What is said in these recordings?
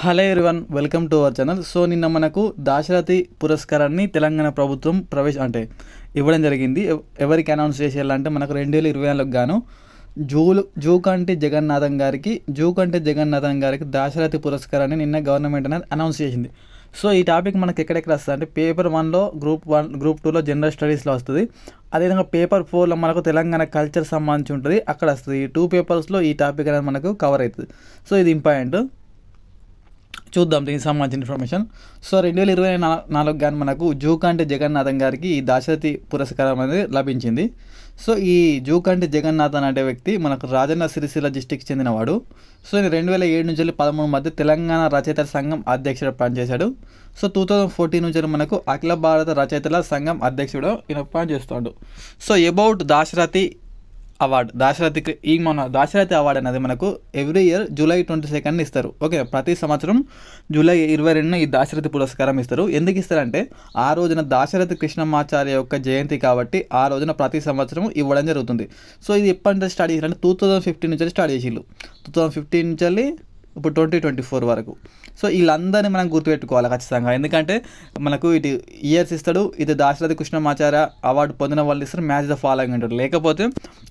Hello everyone, welcome to our channel. So నిన్న మనకు దాశరథి పురస్కారాన్ని తెలంగాణ ప్రభుత్వం ఇవ్వడం జరిగింది. ఎవరికి అనౌన్స్ చేసేయాలంటే మనకు 2024 గాను జూకంటి జగన్నాథం గారికి దాశరథి పురస్కారాన్ని నిన్న గవర్నమెంట్ అనేది అనౌన్స్ చేసింది. సో ఈ టాపిక్ మనకి ఎక్కడెక్కడ వస్తుంది అంటే పేపర్ 1లో గ్రూప్ 2లో జనరల్ స్టడీస్లో వస్తుంది. అదేవిధంగా పేపర్ 4లో మనకు తెలంగాణ కల్చర్ సంబంధించి ఉంటుంది, అక్కడ వస్తుంది. ఈ 2 పేపర్స్లో ఈ టాపిక్ అనేది మనకు కవర్ అవుతుంది. సో ఇది ఇంపార్టెంట్. చూద్దాం దీనికి సంబంధించిన ఇన్ఫర్మేషన్. సో 2024 కానీ మనకు జూకంటి జగన్నాథం గారికి ఈ దాశరథి పురస్కారం అనేది లభించింది. సో ఈ జూకంటి జగన్నాథన్ అనే వ్యక్తి మనకు రాజన్న సిరిసిల్ల డిస్టిక్ చెందినవాడు. సో ఈయన 2007 నుంచి 2013 మధ్య తెలంగాణ రచయితల సంఘం అధ్యక్షుడు పనిచేశాడు. సో 2014 నుంచి మనకు అఖిల భారత రచయితల సంఘం అధ్యక్షుడు ఈయన పనిచేస్తాడు. So about Dasarathi award, Dasarathi award అనేది మనకు ఎవ్రీ ఇయర్ జూలై 22 ఇస్తారు. ఓకే, ప్రతి సంవత్సరం జూలై 22 ఈ దాశరథి పురస్కారం ఇస్తారు. ఎందుకు ఇస్తారంటే ఆ రోజున దాశరథి కృష్ణమాచార్య యొక్క జయంతి కాబట్టి ఆ రోజున ప్రతి సంవత్సరం ఇవ్వడం జరుగుతుంది. సో ఇది ఎప్పటి నుంచి స్టార్ట్ చేశారంటే 2015 నుంచి స్టార్ట్ చేసిళ్ళు. 2015 నుంచి ఇప్పుడు 2024 వరకు. సో వీళ్ళందరినీ మనం గుర్తుపెట్టుకోవాలి ఖచ్చితంగా, ఎందుకంటే మనకు ఇటు ఇయర్స్ ఇస్తాడు. ఇది దాశరథి కృష్ణమాచార్య అవార్డు పొందిన వాళ్ళు ఇస్తారు, మ్యాచ్ ద ఫాలోయింగ్ అంటారు. లేకపోతే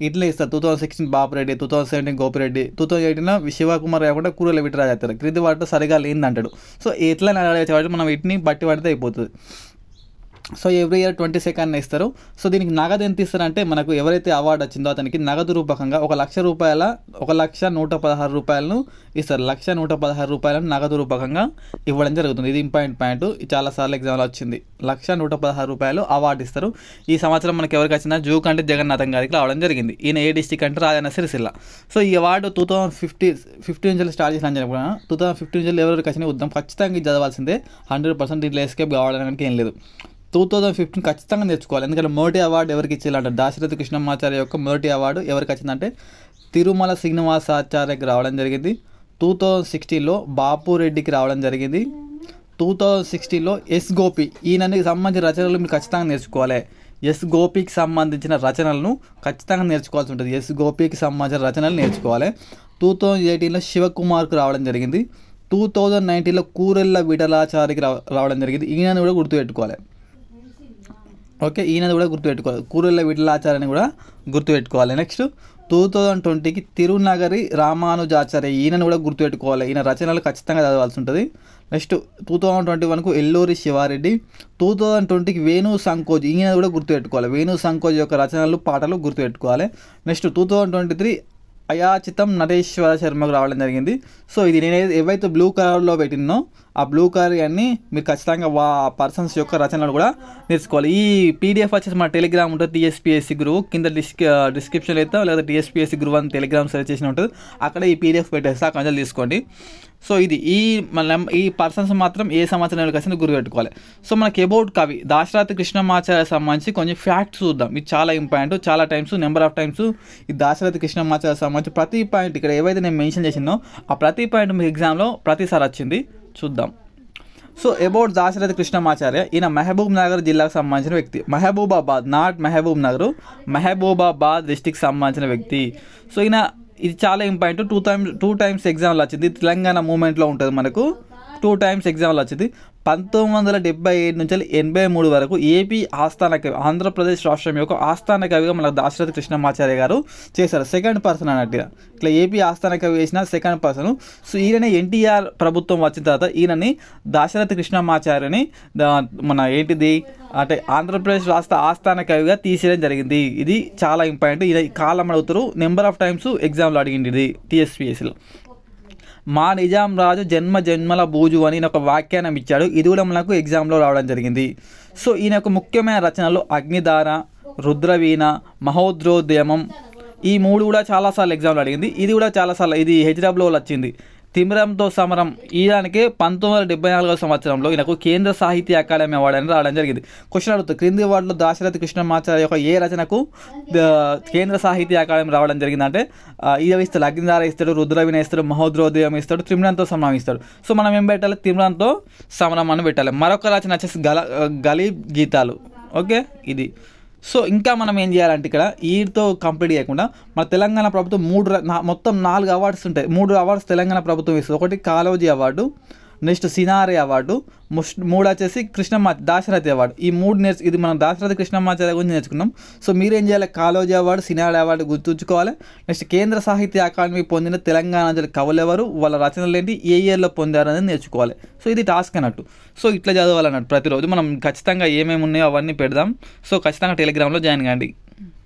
ఇట్లా ఇస్తారు 2016 బాపురెడ్డి, 2017 గోపిరెడ్డి, 2018 శివకుమార్ కాకుండా కూరల విటరాజు అవుతారు. క్రింది వాటితో సరిగా లేదంటాడు. సో ఎట్లా కాబట్టి మనం వీటిని బట్టి పడితే అయిపోతుంది. సో ఎవ్రీ ఇయర్ 22 ఇస్తారు. సో దీనికి నగదు ఎంత ఇస్తారంటే మనకు ఎవరైతే అవార్డు వచ్చిందో అతనికి నగదు రూపకంగా 1,116 రూపాయలను ఇస్తారు. 1,116 రూపాయలను నగదు రూపకంగా ఇవ్వడం జరుగుతుంది. ఇది ఇంపార్టెంట్ పాయింట్, చాలాసార్లు ఎగ్జామ్లో వచ్చింది. 1,116 రూపాయలు అవార్డు ఇస్తారు. ఈ సంవత్సరం మనకి ఎవరికి వచ్చినా జూకంటి జగన్నాథం గారికి రావడం జరిగింది. ఈయన ఏ డిస్టిక్ అంటే రాజన్న సిరిసిల్ల. సో ఈ అవార్డు 2015 నుంచి స్టార్ట్ చేసిన 2015 నుంచి ఎవరికి వచ్చినా ఉద్దాం ఖచ్చితంగా ఇది చదవాల్సిందే. 100% దీంట్లో ఎస్కేప్ కావడానికి ఏం లేదు. 2015 ఖచ్చితంగా నేర్చుకోవాలి. ఎందుకంటే మొదటి అవార్డు ఎవరికి ఇచ్చేయాలంటే దాశరథి కృష్ణమాచార్య యొక్క మొదటి అవార్డు ఎవరికి వచ్చిందంటే తిరుమల శ్రీనివాసాచార్యకి రావడం జరిగింది. 2016లో బాపురెడ్డికి రావడం జరిగింది. 2016లో ఎస్ గోపి, ఈయనకి సంబంధించిన రచనలు మీరు ఖచ్చితంగా నేర్చుకోవాలి. ఎస్ గోపికి సంబంధించిన రచనలను ఖచ్చితంగా నేర్చుకోవాల్సి ఉంటుంది. ఎస్ గోపికి సంబంధించిన రచనలు నేర్చుకోవాలి. 2018లో శివకుమార్కు రావడం జరిగింది. 2019లో కూరెళ్ళ విఠలాచారికి రావడం జరిగింది. ఈయనని కూడా గుర్తుపెట్టుకోవాలి. ఓకే, ఈయనది కూడా గుర్తుపెట్టుకోవాలి. కూరెళ్ళ విఠలాచార్యని కూడా గుర్తుపెట్టుకోవాలి. నెక్స్ట్ 2020కి తిరునగరి రామానుజాచార్య, ఈయనను కూడా గుర్తుపెట్టుకోవాలి. ఈయన రచనలు ఖచ్చితంగా చదవాల్సి ఉంటుంది. నెక్స్ట్ 2021కు ఎల్లూరి శివారెడ్డి. 2020కి వేణు సంకోజ్, ఈయన కూడా గుర్తుపెట్టుకోవాలి. వేణు సంకోజ్ యొక్క రచనలు పాటలు గుర్తుపెట్టుకోవాలి. నెక్స్ట్ 2023 అయాచితం నరేశ్వర శర్మకు రావడం జరిగింది. సో ఇది నేను ఏవైతే బ్లూ కలర్లో పెట్టినో ఆ బ్లూ కలర్ అన్నీ మీరు ఖచ్చితంగా పర్సన్స్ యొక్క రచనలు కూడా నేర్చుకోవాలి. ఈ పీడిఎఫ్ వచ్చేసి మన టెలిగ్రామ్ ఉంటుంది, టీఎస్పీఎస్సీ గురువు కింద డిస్క్రిప్షన్లో అయితే లేదా టీఎస్పీఎస్సీ గురువు అని టెలిగ్రామ్ సెర్చ్ చేసిన ఉంటుంది, అక్కడ ఈ పీడిఎఫ్ పెట్టేస్తే ఆ కన్సల్ట్ తీసుకోండి. సో ఇది ఈ పర్సన్స్ మాత్రం ఏ సంవత్సరం కలిసి గుర్తుపెట్టుకోవాలి. సో మనకి అబౌట్ కవి దాశరథి కృష్ణమాచార్య సంబంధించి కొంచెం ఫ్యాక్ట్స్ చూద్దాం. ఇది చాలా ఇంపార్టెంట్. చాలా టైమ్స్, నెంబర్ ఆఫ్ టైమ్స్ ఈ దాశరథి కృష్ణమాచార్య సంబంధించి ప్రతి పాయింట్ ఇక్కడ ఏవైతే నేను మెన్షన్ చేసినో ఆ ప్రతి పాయింట్ మీ ఎగ్జామ్లో ప్రతిసారి వచ్చింది. చూద్దాం. సో అబౌట్ దాశరథి కృష్ణమాచార్య, ఈయన మహబూబ్ నగర్ జిల్లాకు సంబంధించిన వ్యక్తి. మహబూబాబాద్, నాట్ మహబూబ్ నగర్, మహబూబాబాద్ డిస్టిక్ సంబంధించిన వ్యక్తి. సో ఈయన ఇది చాలా ఇంపార్టెంట్. 2 టైమ్స్ ఎగ్జామ్లో వచ్చింది. తెలంగాణ మూమెంట్లో ఉంటుంది మనకు. 2 టైమ్స్ ఎగ్జామ్లో వచ్చింది. 1977 నుంచి 83 వరకు ఏపీ ఆస్థాన కవి, ఆంధ్రప్రదేశ్ రాష్ట్రం యొక్క ఆస్థాన కవిగా మనకు దాశరథి కృష్ణమాచార్య గారు చేశారు. సెకండ్ పర్సన్ అన్నట్టుగా ఇట్లా ఏపీ ఆస్థాన కవి వేసిన సెకండ్ పర్సన్. సో ఈయననే ఎన్టీఆర్ ప్రభుత్వం వచ్చిన తర్వాత ఈయనని దాశరథి కృష్ణమాచార్యని అంటే ఆంధ్రప్రదేశ్ రాష్ట్ర ఆస్థాన కవిగా తీసేయడం జరిగింది. ఇది చాలా ఇంపార్టెంట్. ఇది కాలం అడుగుతారు, నెంబర్ ఆఫ్ టైమ్స్ ఎగ్జామ్లో అడిగింది ఇది టీఎస్పీఎస్సీలో. మా నిజాం రాజు జన్మల బూజు అని ఒక వ్యాఖ్యానం ఇచ్చాడు. ఇది కూడా మనకు ఎగ్జామ్లో రావడం జరిగింది. సో ఈయన యొక్క ముఖ్యమైన రచనలు అగ్నిధార, రుద్రవీణ, మహోద్రోద్యమం, ఈ 3 కూడా చాలాసార్లు ఎగ్జామ్లో అడిగింది. ఇది కూడా చాలాసార్లు ఇది హెచ్డబ్ల్యూలో వచ్చింది. తిమిరంతో సమరం, ఈయనకి 1974 సంవత్సరంలో ఈయనకు కేంద్ర సాహిత్య అకాడమీ అవార్డు అని రావడం జరిగింది. క్వశ్చన్ అడుగుతుంది, క్రింది వాటిలో దాశరథి కృష్ణమాచార్య యొక్క ఏ రచనకు కేంద్ర సాహిత్య అకాడమీ రావడం జరిగిందంటే ఇది ఇస్తాడు, అగ్నిధార ఇస్తాడు, రుద్రవీణ ఇస్తాడు, మహోద్రోదయం ఇస్తాడు, తిమిరంతో సమరం ఇస్తాడు. సో మనం ఏం పెట్టాలి, తిమిరంతో సమరం అని పెట్టాలి. మరొక రచన వచ్చేసి గలీబ్ గీతాలు. ఓకే, ఇది. సో ఇంకా మనం ఏం చేయాలంటే ఇక్కడ వీటితో కంప్లీట్ చేయకుండా మన తెలంగాణ ప్రభుత్వం మొత్తం 4 అవార్డ్స్ ఉంటాయి. 3 అవార్డ్స్ తెలంగాణ ప్రభుత్వం ఇస్తుంది. ఒకటి Kaloji award, next CiNaRe award, మూడు వచ్చేసి కృష్ణమాచారి దాశరథి అవార్డు. ఈ మూడు ఇది మనం దాశరథి కృష్ణమాచారి గురించి నేర్చుకున్నాం. సో మీరేం చేయాలి, కాళోజీ అవార్డు, సినారే అవార్డు గుర్తుంచుకోవాలి. నెక్స్ట్ కేంద్ర సాహిత్య అకాడమీ పొందిన తెలంగాణ కవులు ఎవరు, వాళ్ళ రచనలు ఏంటి, ఏ ఇయర్లో పొందారు అనేది నేర్చుకోవాలి. సో ఇది టాస్క్ అన్నట్టు. సో ఇట్లా చదవాలన్నట్టు ప్రతిరోజు మనం ఖచ్చితంగా ఏమేమి ఉన్నాయో అవన్నీ పెడదాం. సో ఖచ్చితంగా టెలిగ్రామ్లో జాయిన్ కాండి.